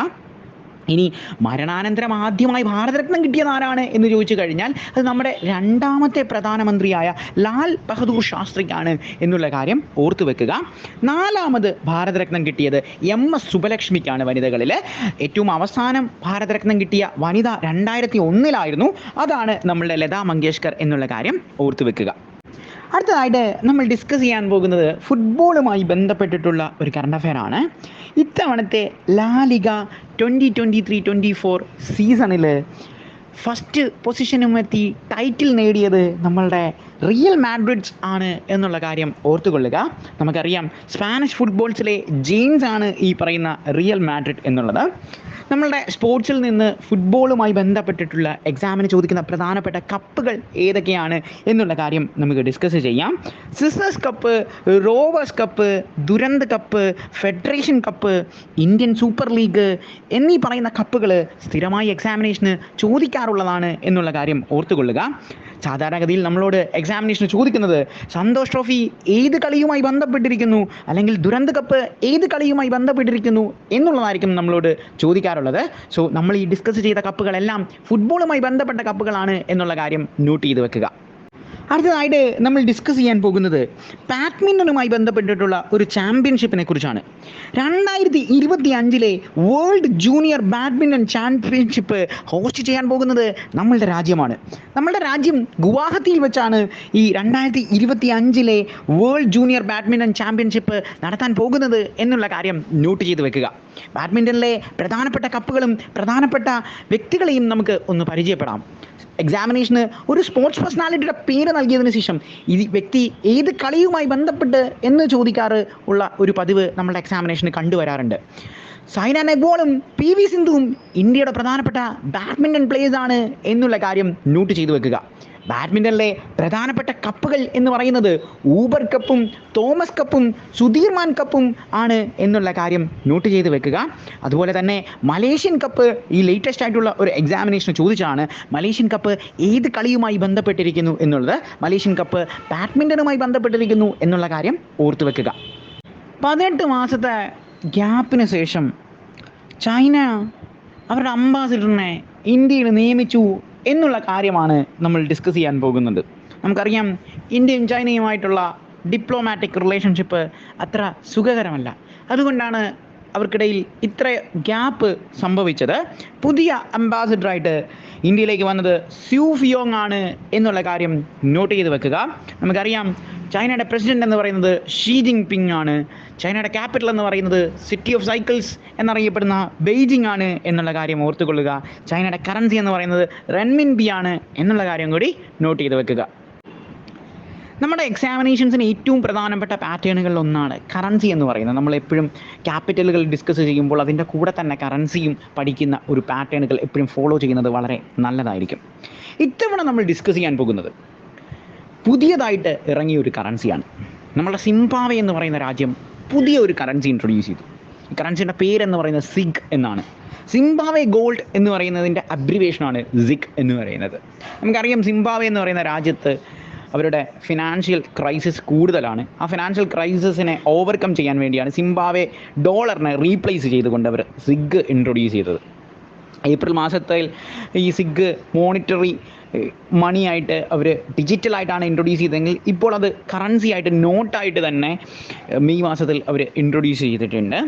ഇനി മരണാനന്തരം ആദ്യമായി ഭാരതരത്നം കിട്ടിയത് ആരാണ് എന്ന് ചോദിച്ചു കഴിഞ്ഞാൽ അത് നമ്മുടെ 2ാമത്തെ പ്രധാനമന്ത്രിയായ ലാൽ ബഹദൂർ ശാസ്ത്രിക്കാണ് എന്നുള്ള കാര്യം ഓർത്തു വെക്കുക. 4ാമത് ഭാരതരത്നം കിട്ടിയത് MS സുബലക്ഷ്മിക്കാണ് വനിതകളിൽ. ഏറ്റവും അവസാനം ഭാരതരത്നം കിട്ടിയ വനിത 2001 അതാണ് നമ്മളുടെ ലതാ മങ്കേഷ്കർ എന്നുള്ള കാര്യം ഓർത്തു വെക്കുക. അടുത്തതായിട്ട് നമ്മൾ ഡിസ്കസ് ചെയ്യാൻ പോകുന്നത് ഫുട്ബോളുമായി ബന്ധപ്പെട്ടിട്ടുള്ള ഒരു കറണ്ട് അഫെയർ ആണ്. ഇത്തവണത്തെ ലാ ലിഗ 2023-24 സീസണിൽ ഫസ്റ്റ് പൊസിഷനുമെത്തി ടൈറ്റിൽ നേടിയത് നമ്മളുടെ റിയൽ മാഡ്രിഡ്സ് ആണ് എന്നുള്ള കാര്യം ഓർത്തുകൊള്ളുക. നമുക്കറിയാം സ്പാനിഷ് ഫുട്ബോൾസിലെ ജെയിംസ് ആണ് ഈ പറയുന്ന റിയൽ മാഡ്രിഡ് എന്നുള്ളത്. നമ്മളുടെ സ്പോർട്സിൽ നിന്ന് ഫുട്ബോളുമായി ബന്ധപ്പെട്ടിട്ടുള്ള എക്സാമിന് ചോദിക്കുന്ന പ്രധാനപ്പെട്ട കപ്പുകൾ ഏതൊക്കെയാണ് എന്നുള്ള കാര്യം നമുക്ക് ഡിസ്കസ് ചെയ്യാം. Scissors cup, Rovers cup, Durand cup, federation cup, Indian super league എന്നീ പറയുന്ന കപ്പുകൾ സ്ഥിരമായി എക്സാമിനേഷന് ചോദിക്കാറുള്ളതാണ് എന്നുള്ള കാര്യം ഓർത്തുകൊള്ളുക. സാധാരണഗതിയിൽ നമ്മളോട് എക്സാമിനേഷന് ചോദിക്കുന്നത് സന്തോഷ് ട്രോഫി ഏത് കളിയുമായി ബന്ധപ്പെട്ടിരിക്കുന്നു, അല്ലെങ്കിൽ ദുരന്ത് കപ്പ് ഏത് കളിയുമായി ബന്ധപ്പെട്ടിരിക്കുന്നു എന്നുള്ളതായിരിക്കും നമ്മളോട് ചോദിക്കാറുള്ളത്. സോ നമ്മൾ ഈ ഡിസ്കസ് ചെയ്ത കപ്പുകളെല്ലാം ഫുട്ബോളുമായി ബന്ധപ്പെട്ട കപ്പുകളാണ് എന്നുള്ള കാര്യം നോട്ട് ചെയ്ത് വെക്കുക. അടുത്തതായിട്ട് നമ്മൾ ഡിസ്കസ് ചെയ്യാൻ പോകുന്നത് ബാഡ്മിൻ്റനുമായി ബന്ധപ്പെട്ടിട്ടുള്ള ഒരു ചാമ്പ്യൻഷിപ്പിനെ കുറിച്ചാണ്. 2025 world junior badminton championship host ചെയ്യാൻ പോകുന്നത് നമ്മളുടെ രാജ്യമാണ്. നമ്മളുടെ രാജ്യം ഗുവാഹത്തിയിൽ വെച്ചാണ് ഈ 2025 വേൾഡ് ജൂനിയർ ബാഡ്മിൻ്റൺ ചാമ്പ്യൻഷിപ്പ് നടത്താൻ പോകുന്നത് എന്നുള്ള കാര്യം നോട്ട് ചെയ്ത് വെക്കുക. ബാഡ്മിൻ്റണിലെ പ്രധാനപ്പെട്ട കപ്പുകളും പ്രധാനപ്പെട്ട വ്യക്തികളെയും നമുക്ക് ഒന്ന് പരിചയപ്പെടാം. എക്സാമിനേഷന് ഒരു സ്പോർട്സ് പേഴ്സണാലിറ്റിയുടെ പേര് നൽകിയതിന് ശേഷം ഈ വ്യക്തി ഏത് കളിയുമായി ബന്ധപ്പെട്ട് എന്ന് ചോദിക്കാറ് ഉള്ള ഒരു പതിവ് നമ്മുടെ എക്സാമിനേഷന് കണ്ടുവരാറുണ്ട്. സൈന നെഹ്വാളും PV സിന്ധുവും ഇന്ത്യയുടെ പ്രധാനപ്പെട്ട ബാഡ്മിൻ്റൺ പ്ലേയേഴ്സാണ് എന്നുള്ള കാര്യം നോട്ട് ചെയ്തു വെക്കുക. ബാഡ്മിൻ്റണിലെ പ്രധാനപ്പെട്ട കപ്പുകൾ എന്ന് പറയുന്നത് ഊബർ കപ്പും തോമസ് കപ്പും സുധീർമാൻ കപ്പും ആണ് എന്നുള്ള കാര്യം നോട്ട് ചെയ്ത് വെക്കുക. അതുപോലെ തന്നെ മലേഷ്യൻ കപ്പ് ഈ ലേറ്റസ്റ്റ് ആയിട്ടുള്ള ഒരു എക്സാമിനേഷൻ ചോദിച്ചാണ്. മലേഷ്യൻ കപ്പ് ഏത് കളിയുമായി ബന്ധപ്പെട്ടിരിക്കുന്നു എന്നുള്ളത്. മലേഷ്യൻ കപ്പ് ബാഡ്മിൻ്റനുമായി ബന്ധപ്പെട്ടിരിക്കുന്നു എന്നുള്ള കാര്യം ഓർത്തു വെക്കുക. 18 മാസത്തെ ഗ്യാപ്പിന് ശേഷം ചൈന അവരുടെ അംബാസിഡറിനെ ഇന്ത്യയിൽ നിയമിച്ചു എന്നുള്ള കാര്യമാണ് നമ്മൾ ഡിസ്കസ് ചെയ്യാൻ പോകുന്നത്. നമുക്കറിയാം ഇന്ത്യയും ചൈനയുമായിട്ടുള്ള ഡിപ്ലോമാറ്റിക് റിലേഷൻഷിപ്പ് അത്ര സുഖകരമല്ല. അതുകൊണ്ടാണ് അവർക്കിടയിൽ ഇത്ര ഗ്യാപ്പ് സംഭവിച്ചത്. പുതിയ അംബാസിഡറായിട്ട് ഇന്ത്യയിലേക്ക് വന്നത് സ്യൂ ഫിയോങ് ആണ് എന്നുള്ള കാര്യം നോട്ട് ചെയ്ത് വെക്കുക. നമുക്കറിയാം ചൈനയുടെ പ്രസിഡന്റ് എന്ന് പറയുന്നത് ഷീ ജിങ് പിങ് ആണ്. ചൈനയുടെ ക്യാപിറ്റൽ എന്ന് പറയുന്നത് സിറ്റി ഓഫ് സൈക്കിൾസ് എന്നറിയപ്പെടുന്ന ബെയ്ജിങ് ആണ് എന്നുള്ള കാര്യം ഓർത്തുകൊള്ളുക. ചൈനയുടെ കറൻസി എന്ന് പറയുന്നത് റെൻമിൻബി ആണ് എന്നുള്ള കാര്യം കൂടി നോട്ട് ചെയ്ത് വെക്കുക. നമ്മുടെ എക്സാമിനേഷൻസിന് ഏറ്റവും പ്രധാനപ്പെട്ട പാറ്റേണുകളിൽ ഒന്നാണ് കറൻസി എന്ന് പറയുന്നത്. നമ്മളെപ്പോഴും ക്യാപിറ്റലുകൾ ഡിസ്കസ് ചെയ്യുമ്പോൾ അതിൻ്റെ കൂടെ തന്നെ കറൻസിയും പഠിക്കുന്ന ഒരു പാറ്റേണുകൾ എപ്പോഴും ഫോളോ ചെയ്യുന്നത് വളരെ നല്ലതായിരിക്കും. ഇത്തവണ നമ്മൾ ഡിസ്കസ് ചെയ്യാൻ പോകുന്നത് പുതിയതായിട്ട് ഇറങ്ങിയ ഒരു കറൻസിയാണ്. നമ്മളുടെ സിംബാബ്വെ എന്ന് പറയുന്ന രാജ്യം പുതിയ ഒരു കറൻസി ഇൻട്രൊഡ്യൂസ് ചെയ്തു. ഈ കറൻസിയുടെ പേരെന്ന് പറയുന്നത് സിഗ് എന്നാണ്. സിംബാബ്വെ ഗോൾഡ് എന്ന് പറയുന്നതിൻ്റെ അബ്രിവേഷനാണ് സിഗ് എന്ന് പറയുന്നത്. നമുക്കറിയാം സിംബാബ്വെ എന്ന് പറയുന്ന രാജ്യത്ത് അവരുടെ ഫിനാൻഷ്യൽ ക്രൈസിസ് കൂടുതലാണ്. ആ ഫിനാൻഷ്യൽ ക്രൈസിസിനെ ഓവർകം ചെയ്യാൻ വേണ്ടിയാണ് സിംബാബ്വെ ഡോളറിനെ റീപ്ലേസ് ചെയ്തുകൊണ്ട് അവർ സിഗ് ഇൻട്രൊഡ്യൂസ് ചെയ്തത്. ഏപ്രിൽ മാസത്തിൽ ഈ സിഗ് മോണിറ്ററി മണിയായിട്ട് അവർ ഡിജിറ്റലായിട്ടാണ് ഇൻട്രൊഡ്യൂസ് ചെയ്തതെങ്കിൽ ഇപ്പോൾ അത് കറൻസി ആയിട്ട് നോട്ടായിട്ട് തന്നെ മെയ് മാസത്തിൽ അവർ ഇൻട്രൊഡ്യൂസ് ചെയ്തിട്ടുണ്ട്.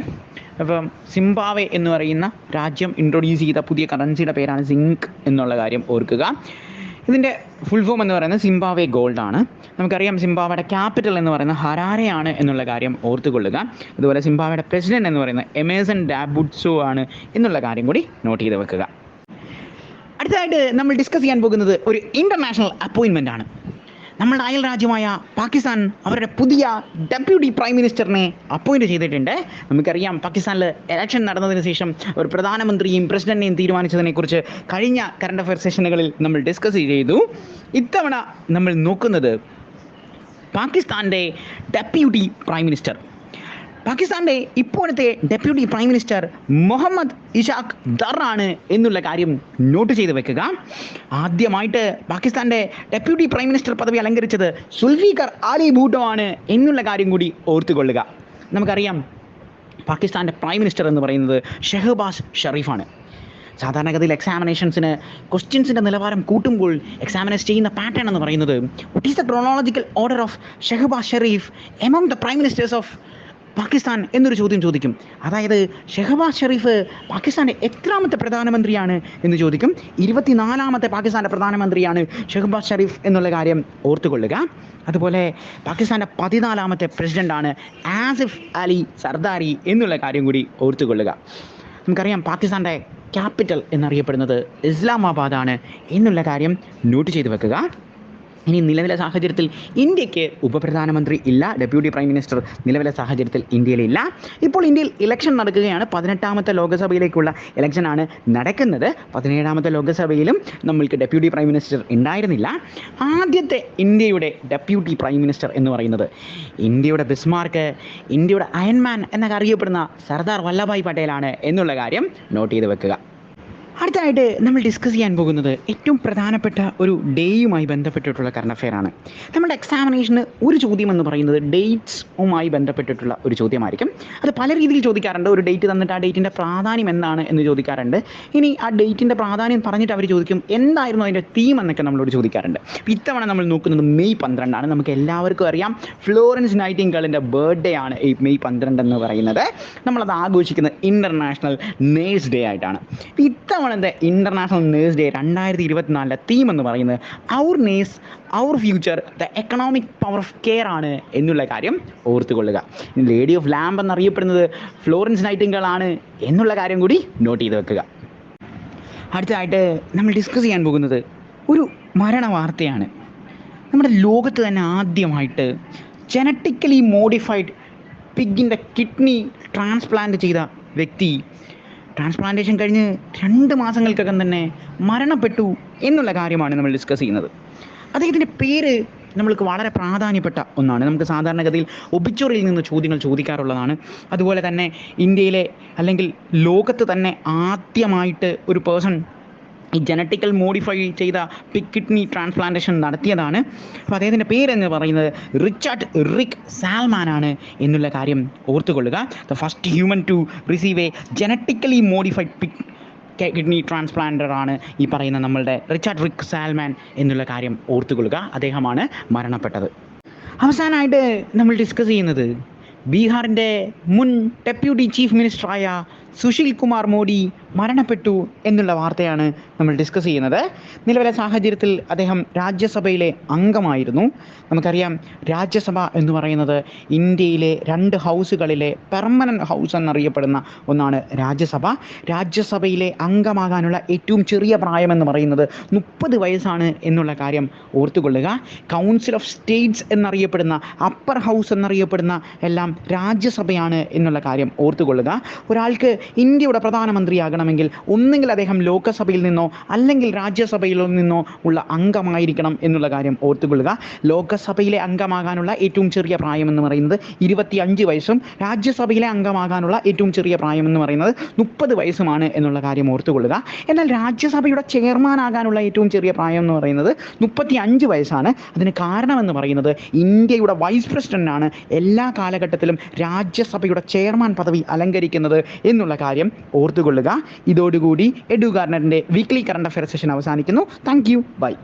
അപ്പം സിംബാബ്വെ എന്ന് പറയുന്ന രാജ്യം ഇൻട്രൊഡ്യൂസ് ചെയ്ത പുതിയ കറൻസിയുടെ പേരാണ് സിങ്ക് എന്നുള്ള കാര്യം ഓർക്കുക. ഇതിൻ്റെ ഫുൾ ഫോം എന്ന് പറയുന്നത് സിംബാബ്വെ ഗോൾഡാണ്. നമുക്കറിയാം സിംബാബ്വെയുടെ ക്യാപിറ്റൽ എന്ന് പറയുന്നത് ഹരാരെയാണ് എന്നുള്ള കാര്യം ഓർത്തുകൊള്ളുക. അതുപോലെ സിംബാബ്വെയുടെ പ്രസിഡന്റ് എന്ന് പറയുന്നത് എമേഴ്സൺ ഡാബുട്സോ ആണ് എന്നുള്ള കാര്യം കൂടി നോട്ട് ചെയ്ത് വെക്കുക. അടുത്തതായിട്ട് നമ്മൾ ഡിസ്കസ് ചെയ്യാൻ പോകുന്നത് ഒരു ഇൻ്റർനാഷണൽ അപ്പോയിൻമെൻ്റ് ആണ്. നമ്മുടെ അയൽ രാജ്യമായ പാകിസ്ഥാൻ അവരുടെ പുതിയ ഡെപ്യൂട്ടി പ്രൈം മിനിസ്റ്ററിനെ അപ്പോയിൻറ്റ് ചെയ്തിട്ടുണ്ട്. നമുക്കറിയാം പാകിസ്ഥാനിൽ ഇലക്ഷൻ നടന്നതിന് ശേഷം ഒരു പ്രധാനമന്ത്രിയും പ്രസിഡന്റിനെയും തീരുമാനിച്ചതിനെക്കുറിച്ച് കഴിഞ്ഞ കറണ്ട് അഫയർ സെഷനുകളിൽ നമ്മൾ ഡിസ്കസ് ചെയ്തു. ഇത്തവണ നമ്മൾ നോക്കുന്നത് പാകിസ്ഥാൻ്റെ ഡെപ്യൂട്ടി പ്രൈം മിനിസ്റ്റർ. പാകിസ്ഥാൻ്റെ ഇപ്പോഴത്തെ deputy prime minister Muhammad Ishaq Dar ആണ് എന്നുള്ള കാര്യം നോട്ട് ചെയ്ത് വെക്കുക. ആദ്യമായിട്ട് പാകിസ്ഥാൻ്റെ ഡെപ്യൂട്ടി പ്രൈം മിനിസ്റ്റർ പദവി അലങ്കരിച്ചത് സുൽഫിക്കർ അലി ഭൂട്ടോ ആണ് എന്നുള്ള കാര്യം കൂടി ഓർത്തുകൊള്ളുക. നമുക്കറിയാം പാകിസ്ഥാൻ്റെ പ്രൈം മിനിസ്റ്റർ എന്ന് പറയുന്നത് ഷെഹബാസ് ഷെറീഫാണ്. സാധാരണഗതിയിൽ എക്സാമിനേഷൻസിന് ക്വസ്റ്റ്യൻസിൻ്റെ നിലവാരം കൂട്ടുമ്പോൾ എക്സാമിനേഴ്സ് ചെയ്യുന്ന പാറ്റേൺ എന്ന് പറയുന്നത് what is the chronological order of Shehbaz Sharif among the prime ministers of Pakistan എന്നൊരു ചോദ്യം ചോദിക്കും. അതായത് ഷെഹബാസ് ഷെറീഫ് പാകിസ്ഥാൻ്റെ എത്രാമത്തെ പ്രധാനമന്ത്രിയാണ് എന്ന് ചോദിക്കും. 24ാമത്തെ പാകിസ്ഥാൻ്റെ പ്രധാനമന്ത്രിയാണ് ഷെഹബാസ് ഷെറീഫ് എന്നുള്ള കാര്യം ഓർത്തുകൊള്ളുക. അതുപോലെ പാകിസ്ഥാൻ്റെ 14ാമത്തെ പ്രസിഡൻ്റാണ് ആസിഫ് അലി സർദാരി എന്നുള്ള കാര്യം കൂടി ഓർത്തുകൊള്ളുക. നമുക്കറിയാം പാകിസ്ഥാൻ്റെ ക്യാപിറ്റൽ എന്നറിയപ്പെടുന്നത് ഇസ്ലാമാബാദാണ് എന്നുള്ള കാര്യം നോട്ട് ചെയ്ത് വെക്കുക. ഇനി നിലവിലെ സാഹചര്യത്തിൽ ഇന്ത്യക്ക് ഉപപ്രധാനമന്ത്രി ഇല്ല, ഡെപ്യൂട്ടി പ്രൈം മിനിസ്റ്റർ നിലവിലെ സാഹചര്യത്തിൽ ഇന്ത്യയിലില്ല. ഇപ്പോൾ ഇന്ത്യയിൽ ഇലക്ഷൻ നടക്കുകയാണ്. 18ാമത്തെ ലോകസഭയിലേക്കുള്ള ഇലക്ഷനാണ് നടക്കുന്നത്. 17ാമത്തെ ലോകസഭയിലും നമ്മൾക്ക് ഡെപ്യൂട്ടി പ്രൈം മിനിസ്റ്റർ ഉണ്ടായിരുന്നില്ല. ആദ്യത്തെ ഇന്ത്യയുടെ ഡെപ്യൂട്ടി പ്രൈം മിനിസ്റ്റർ എന്ന് പറയുന്നത് ഇന്ത്യയുടെ ബിസ്മാർക്ക്, ഇന്ത്യയുടെ അയൺമാൻ എന്നൊക്കെ അറിയപ്പെടുന്ന സർദാർ വല്ലഭായ് പട്ടേലാണ് എന്നുള്ള കാര്യം നോട്ട് ചെയ്ത് വെക്കുക. അടുത്തതായിട്ട് നമ്മൾ ഡിസ്കസ് ചെയ്യാൻ പോകുന്നത് ഏറ്റവും പ്രധാനപ്പെട്ട ഒരു ഡേയുമായി ബന്ധപ്പെട്ടിട്ടുള്ള കറണ്ട് അഫെയർ ആണ്. നമ്മുടെ എക്സാമിനേഷന് ഒരു ചോദ്യം എന്ന് പറയുന്നത് ഡേറ്റ്സുമായി ബന്ധപ്പെട്ടിട്ടുള്ള ഒരു ചോദ്യമായിരിക്കും. അത് പല രീതിയിൽ ചോദിക്കാറുണ്ട്. ഒരു ഡേറ്റ് തന്നിട്ട് ആ ഡേറ്റിൻ്റെ പ്രാധാന്യം എന്താണ് എന്ന് ചോദിക്കാറുണ്ട്. ഇനി ആ ഡേറ്റിൻ്റെ പ്രാധാന്യം പറഞ്ഞിട്ട് അവർ ചോദിക്കും എന്തായിരുന്നു അതിൻ്റെ തീം എന്നൊക്കെ നമ്മളോട് ചോദിക്കാറുണ്ട്. ഇത്തവണ നമ്മൾ നോക്കുന്നത് മെയ് 12 നമുക്ക് എല്ലാവർക്കും അറിയാം ഫ്ലോറൻസ് നൈറ്റിംഗേളിൻ്റെ ബർത്ത്ഡേ ആണ് ഈ മെയ് 12 എന്ന് പറയുന്നത്. നമ്മളത് ആഘോഷിക്കുന്നത് ഇൻ്റർനാഷണൽ നേഴ്സ് ഡേ ആയിട്ടാണ്. ഇത്തവണത്തെ ഇൻ്റർനാഷണൽ നേഴ്സ് ഡേ 2024 തീം എന്ന് പറയുന്നത് our nurses our future the economic power of care ആണ് എന്നുള്ള കാര്യം ഓർത്തുകൊള്ളുക. ലേഡി ഓഫ് ലാംബ് എന്നറിയപ്പെടുന്നത് ഫ്ലോറൻസ് നൈറ്റിംഗേൾ ആണ് എന്നുള്ള കാര്യം കൂടി നോട്ട് ചെയ്ത് വെക്കുക. അടുത്തതായിട്ട് നമ്മൾ ഡിസ്കസ് ചെയ്യാൻ പോകുന്നത് ഒരു മരണ വാർത്തയാണ്. നമ്മുടെ ലോകത്ത് തന്നെ ആദ്യമായിട്ട് ജനറ്റിക്കലി മോഡിഫൈഡ് പിഗിൻ്റെ കിഡ്നി ട്രാൻസ്പ്ലാന്റ് ചെയ്ത വ്യക്തി ട്രാൻസ്പ്ലാന്റേഷൻ കഴിഞ്ഞ് 2 മാസങ്ങൾക്കകം തന്നെ മരണപ്പെട്ടു എന്നുള്ള കാര്യമാണ് നമ്മൾ ഡിസ്കസ് ചെയ്യുന്നത്. അദ്ദേഹത്തിൻ്റെ പേര് നമ്മൾക്ക് വളരെ പ്രാധാന്യപ്പെട്ട ഒന്നാണ്. നമുക്ക് സാധാരണഗതിയിൽ ഒബിച്വറിയിൽ നിന്ന് ചോദ്യങ്ങൾ ചോദിക്കാറുള്ളതാണ്. അതുപോലെ തന്നെ ഇന്ത്യയിലെ അല്ലെങ്കിൽ ലോകത്ത് തന്നെ ആദ്യമായിട്ട് ഒരു പേഴ്സൺ ഈ ജനറ്റിക്കൽ മോഡിഫൈ ചെയ്ത പിഗ് കിഡ്നി ട്രാൻസ്പ്ലാന്റേഷൻ നടത്തിയതാണ്. അപ്പോൾ അദ്ദേഹത്തിൻ്റെ പേരെന്ന് പറയുന്നത് റിച്ചാർഡ് റിക് സാൽമാൻ ആണ് എന്നുള്ള കാര്യം ഓർത്തുകൊള്ളുക. The first human to receive a genetically modified pig kidney transplanter ആണ് ഈ പറയുന്ന നമ്മളുടെ റിച്ചാർഡ് റിക് സാൽമാൻ എന്നുള്ള കാര്യം ഓർത്തുകൊള്ളുക. അദ്ദേഹമാണ് മരണപ്പെട്ടത്. അവസാനമായിട്ട് നമ്മൾ ഡിസ്കസ് ചെയ്യുന്നത് ബീഹാറിൻ്റെ മുൻ ഡെപ്യൂട്ടി ചീഫ് മിനിസ്റ്ററായ സുശീൽ കുമാർ മോഡി മരണപ്പെട്ടു എന്നുള്ള വാർത്തയാണ് നമ്മൾ ഡിസ്കസ് ചെയ്യുന്നത്. നിലവിലെ സാഹചര്യത്തിൽ അദ്ദേഹം രാജ്യസഭയിലെ അംഗമായിരുന്നു. നമുക്കറിയാം രാജ്യസഭ എന്ന് പറയുന്നത് ഇന്ത്യയിലെ 2 ഹൗസുകളിലെ പെർമനൻറ്റ് ഹൗസ് എന്നറിയപ്പെടുന്ന ഒന്നാണ് രാജ്യസഭ. രാജ്യസഭയിലെ അംഗമാകാനുള്ള ഏറ്റവും ചെറിയ പ്രായമെന്ന് പറയുന്നത് 30 വയസ്സാണ് എന്നുള്ള കാര്യം ഓർത്തുകൊള്ളുക. കൗൺസിൽ ഓഫ് സ്റ്റേറ്റ്സ് എന്നറിയപ്പെടുന്ന അപ്പർ ഹൗസ് എന്നറിയപ്പെടുന്ന എല്ലാം രാജ്യസഭയാണ് എന്നുള്ള കാര്യം ഓർത്തുകൊള്ളുക. ഒരാൾക്ക് ഇന്ത്യയുടെ പ്രധാനമന്ത്രിയാകണമെങ്കിൽ ഒന്നുകിൽ അദ്ദേഹം ലോകസഭയിൽ നിന്നോ അല്ലെങ്കിൽ രാജ്യസഭയിൽ നിന്നോ ഉള്ള അംഗമായിരിക്കണം എന്നുള്ള കാര്യം ഓർത്തുകൊള്ളുക. ലോകസഭയിലെ അംഗമാകാനുള്ള ഏറ്റവും ചെറിയ പ്രായം എന്ന് പറയുന്നത് 25 വയസ്സും രാജ്യസഭയിലെ അംഗമാകാനുള്ള ഏറ്റവും ചെറിയ പ്രായം എന്ന് പറയുന്നത് 30 വയസ്സുമാണ് എന്നുള്ള കാര്യം ഓർത്തുകൊള്ളുക. എന്നാൽ രാജ്യസഭയുടെ ചെയർമാൻ ആകാനുള്ള ഏറ്റവും ചെറിയ പ്രായം എന്ന് പറയുന്നത് 35 വയസ്സാണ്. അതിന് കാരണമെന്ന് പറയുന്നത് ഇന്ത്യയുടെ വൈസ് പ്രസിഡന്റാണ് എല്ലാ കാലഘട്ടത്തിലും രാജ്യസഭയുടെ ചെയർമാൻ പദവി അലങ്കരിക്കുന്നത് എന്നുള്ള കാര്യം ഓർത്തുകൊള്ളുക. ഇതോടുകൂടി എഡ്യൂകാർണറ്റിൻ്റെ വീക്ക്ലി കറണ്ട് അഫയർ സെഷൻ അവസാനിക്കുന്നു. Thank you. ബൈ.